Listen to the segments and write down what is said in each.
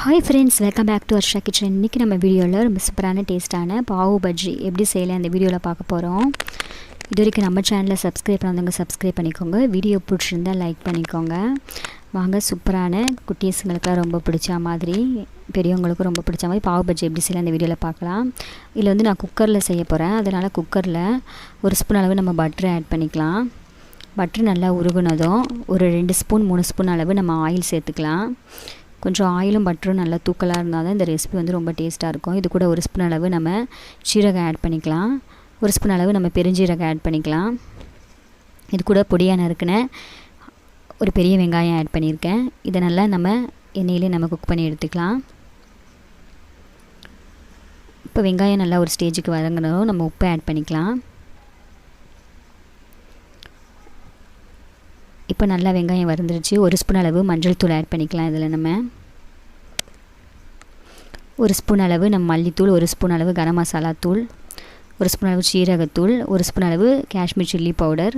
Hi friends, welcome back to Varsha kitchen. இன்றைக்கி நம்ம வீடியோவில் ரொம்ப சூப்பரான டேஸ்ட்டான பாவ் பஜ்ஜி எப்படி செய்யலாம் அந்த வீடியோவில் பார்க்க போகிறோம். இது வரைக்கும் நம்ம சேனலை சப்ஸ்கிரைப் பண்ணாதவங்க சப்ஸ்கிரைப் பண்ணிக்கோங்க. வீடியோ பிடிச்சிருந்தால் லைக் பண்ணிக்கோங்க. வாங்க, சூப்பரான குட்டீஸுங்களுக்குலாம் ரொம்ப பிடிச்ச மாதிரி, பெரியவங்களுக்கும் ரொம்ப பிடிச்ச மாதிரி பாவ் பஜ்ஜி எப்படி செய்யலாம் அந்த வீடியோவில் பார்க்கலாம். இதில் நான் குக்கரில் செய்ய போகிறேன். அதனால் குக்கரில் ஒரு ஸ்பூன் அளவு நம்ம பட்டரை ஆட் பண்ணிக்கலாம். பட்ரு நல்லா உருகுனதும் ஒரு 2 ஸ்பூன் 3 ஸ்பூன் அளவு நம்ம ஆயில் சேர்த்துக்கலாம். கொஞ்சம் ஆயிலும் பட்டரும் நல்லா தூக்கலாக இருந்தால் தான் இந்த ரெசிபி ரொம்ப டேஸ்ட்டாக இருக்கும். இது கூட ஒரு ஸ்பூன் அளவு நம்ம சீரகம் ஆட் பண்ணிக்கலாம். ஒரு ஸ்பூன் அளவு நம்ம பெருஞ்சீரகம் ஆட் பண்ணிக்கலாம். இது கூட பொடியாக நறுக்கின ஒரு பெரிய வெங்காயம் ஆட் பண்ணியிருக்கேன். இதை நல்லா நம்ம எண்ணெயிலே நம்ம குக் பண்ணி எடுத்துக்கலாம். இப்போ வெங்காயம் நல்லா ஒரு ஸ்டேஜுக்கு வதங்கினதும் நம்ம உப்பை ஆட் பண்ணிக்கலாம். இப்போ நல்லா வெங்காயம் வறுந்துருச்சு. ஒரு ஸ்பூன் அளவு மஞ்சள் தூள் ஆட் பண்ணிக்கலாம். இதில் நம்ம ஒரு ஸ்பூன் அளவு நம்ம மல்லித்தூள், ஒரு ஸ்பூன் அளவு கரம் மசாலா தூள், ஒரு ஸ்பூன் அளவு சீரகத்தூள், ஒரு ஸ்பூன் அளவு காஷ்மீர் சில்லி பவுடர்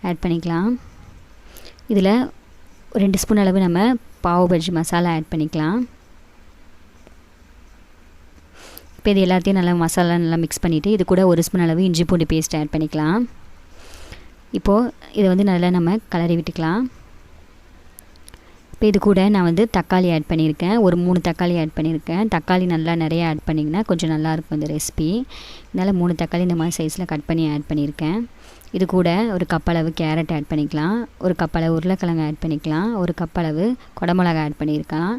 ஆட் பண்ணிக்கலாம். இதில் 2 ஸ்பூன் அளவு நம்ம பாவ் பஜ்ஜி மசாலா ஆட் பண்ணிக்கலாம். இப்போ இது எல்லாத்தையும் நல்லா மசாலா நல்லா மிக்ஸ் பண்ணிவிட்டு இது கூட ஒரு ஸ்பூன் அளவு இஞ்சி பூண்டு பேஸ்ட் ஆட் பண்ணிக்கலாம். இப்போது இதை நல்லா நம்ம கலரி விட்டுக்கலாம். இப்போ இது கூட நான் தக்காளி ஆட் பண்ணியிருக்கேன். ஒரு 3 தக்காளி ஆட் பண்ணியிருக்கேன். தக்காளி நல்லா நிறையா ஆட் பண்ணிங்கன்னா கொஞ்சம் நல்லாயிருக்கும் இந்த ரெசிபி. அதனால் 3 தக்காளி இந்த மாதிரி சைஸில் கட் பண்ணி ஆட் பண்ணியிருக்கேன். இது கூட ஒரு கப் அளவு கேரட் ஆட் பண்ணிக்கலாம். ஒரு கப் அளவு உருளைக்கிழங்கு ஆட் பண்ணிக்கலாம். ஒரு கப் அளவு குடமிளகா ஆட் பண்ணியிருக்கலாம்.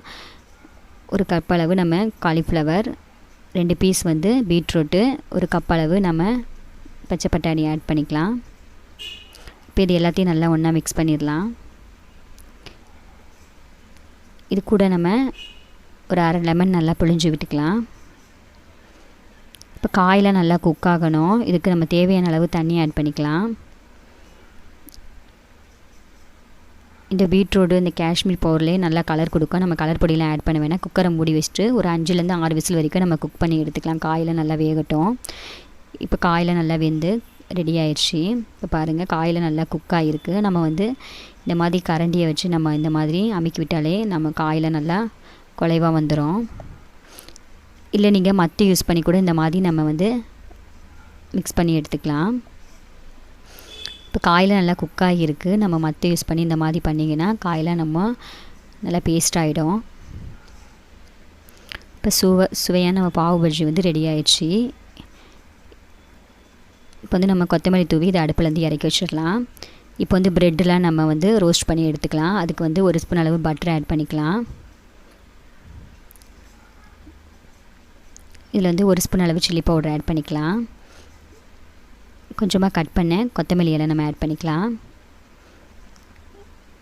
ஒரு கப் அளவு நம்ம காலிஃப்ளவர், 2 பீஸ் பீட்ரூட்டு, ஒரு கப் அளவு நம்ம பச்சை பட்டாணி ஆட் பண்ணிக்கலாம். இப்போ இது எல்லாத்தையும் நல்லா ஒன்றா மிக்ஸ் பண்ணிடலாம். இது கூட நம்ம ஒரு அரை லெமன் நல்லா பிழிஞ்சு விட்டுக்கலாம். இப்போ காயெலாம் நல்லா குக் ஆகணும். இதுக்கு நம்ம தேவையான அளவு தண்ணி ஆட் பண்ணிக்கலாம். இந்த பீட்ரூட்டு இந்த காஷ்மீர் பவுடர்லேயே நல்லா கலர் கொடுக்கும். நம்ம கலர் பொடியெலாம் ஆட் பண்ண வேணாம். குக்கரை மூடி வச்சுட்டு ஒரு 5லேருந்து 6 விசில் வரைக்கும் நம்ம குக் பண்ணி எடுத்துக்கலாம். காயில் நல்லா வேகட்டும். இப்போ காயில் நல்லா வெந்து ரெடி ஆயிடுச்சு. இப்போ பாருங்கள், காயில் நல்லா குக் ஆகிருக்கு. நம்ம இந்த மாதிரி கரண்டியை வச்சு நம்ம இந்த மாதிரி அமுக்கி விட்டாலே நம்ம காயில் நல்லா குலைவாக வந்துடும். இல்லை நீங்கள் மத்து யூஸ் பண்ணி கூட இந்த மாதிரி நம்ம மிக்ஸ் பண்ணி எடுத்துக்கலாம். இப்போ காயில் நல்லா குக் ஆகியிருக்கு. நம்ம மத்து யூஸ் பண்ணி இந்த மாதிரி பண்ணிங்கன்னா காயில் நம்ம நல்லா பேஸ்ட் ஆகிடும். இப்போ சுவையான நம்ம பாவ் பஜ்ஜி ரெடி ஆயிடுச்சு. இப்போ நம்ம கொத்தமல்லி தூவி இதை அடுப்புலேருந்து இறக்கி வச்சிடலாம். இப்போ ப்ரெட்டெலாம் நம்ம ரோஸ்ட் பண்ணி எடுத்துக்கலாம். அதுக்கு ஒரு ஸ்பூன் அளவு பட்டர் ஆட் பண்ணிக்கலாம். இதில் ஒரு ஸ்பூன் அளவு சில்லி பவுடர் ஆட் பண்ணிக்கலாம். கொஞ்சமாக கட் பண்ண கொத்தமல்லி இலை நம்ம ஆட் பண்ணிக்கலாம்.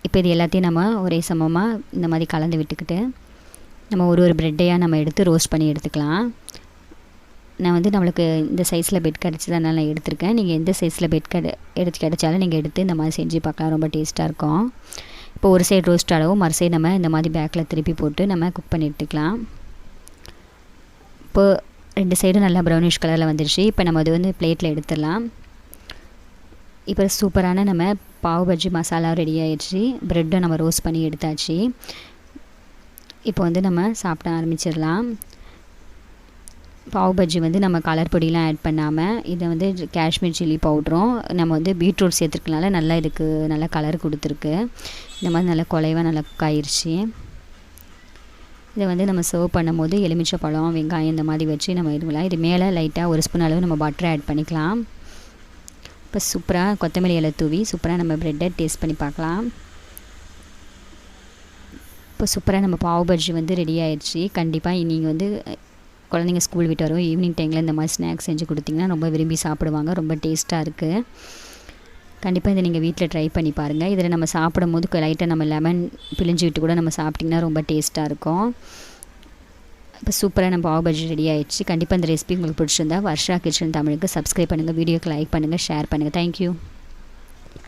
இப்போ இது எல்லாத்தையும் நம்ம ஒரே சமமாக இந்த மாதிரி கலந்து விட்டுக்கிட்டு நம்ம ஒரு ப்ரெட்டையாக நம்ம எடுத்து ரோஸ்ட் பண்ணி எடுத்துக்கலாம். நான் நம்மளுக்கு இந்த சைஸில் பெட் கிடச்சிது, அதனால் நான் எடுத்திருக்கேன். நீங்கள் எந்த சைஸில் பெட் கிடச்சாலும் நீங்கள் எடுத்து இந்த மாதிரி செஞ்சு பார்க்கலாம். ரொம்ப டேஸ்ட்டாக இருக்கும். இப்போ ஒரு சைடு ரோஸ்ட் ஆகவும் மறு சைடு நம்ம இந்த மாதிரி பேக்கில் திருப்பி போட்டு நம்ம குக் பண்ணி எடுத்துக்கலாம். இப்போ 2 சைடும் நல்லா ப்ரௌனிஷ் கலரில் வந்துடுச்சு. இப்போ நம்ம அது பிளேட்டில் எடுத்துடலாம். இப்போ சூப்பரான நம்ம பாவ் பஜ்ஜி மசாலா ரெடி ஆகிடுச்சு. ப்ரெட்டும் நம்ம ரோஸ்ட் பண்ணி எடுத்தாச்சு. இப்போ நம்ம சாப்பிட ஆரம்பிச்சிடலாம். பாவ் பஜ்ஜி நம்ம கலர் பொடியெலாம் ஆட் பண்ணாமல் இதை காஷ்மீர் சில்லி பவுடரும் நம்ம பீட்ரூட் சேர்த்துருக்கனால நல்லா இதுக்கு நல்லா கலர் கொடுத்துருக்கு. இந்த மாதிரி நல்லா குலைவாக நல்லா குக் ஆயிடுச்சு. இதை நம்ம சர்வ் பண்ணும்போது எலுமிச்சை பழம், வெங்காயம் இந்த மாதிரி வச்சு நம்ம இருக்கலாம். இது மேலே லைட்டாக ஒரு ஸ்பூன் அளவு நம்ம பட்டரை ஆட் பண்ணிக்கலாம். இப்போ சூப்பராக கொத்தமல்லி இலை தூவி சூப்பராக நம்ம ப்ரெட்டை டேஸ்ட் பண்ணி பார்க்கலாம். இப்போ சூப்பராக நம்ம பாவ் பஜ்ஜி ரெடி ஆயிடுச்சு. கண்டிப்பாக நீங்கள் குழந்தைங்க ஸ்கூல் விட்டு வரும் ஈவினிங் டைமில் இந்த மாதிரி ஸ்நாக்ஸ் செஞ்சு கொடுத்திங்கன்னா ரொம்ப விரும்பி சாப்பிடுவாங்க. ரொம்ப டேஸ்ட்டாக இருக்குது. கண்டிப்பாக இதை நீங்கள் வீட்டில் ட்ரை பண்ணி பாருங்கள். இதில் நம்ம சாப்பிடும் போது லைட்டாக நம்ம லெமன் பிழிஞ்சு விட்டு கூட நம்ம சாப்பிட்டிங்கன்னா ரொம்ப டேஸ்ட்டாக இருக்கும். இப்போ சூப்பராக நம்ம பாவ் பஜ்ஜி ரெடி ஆகிடுச்சு. கண்டிப்பாக இந்த ரெசிபி உங்களுக்கு பிடிச்சிருந்தா வர்ஷா கிச்சன் தமிழுக்கு சப்ஸ்கிரைப் பண்ணுங்கள், வீடியோக்கு லைக் பண்ணுங்கள், ஷேர் பண்ணுங்கள். தேங்க்யூ.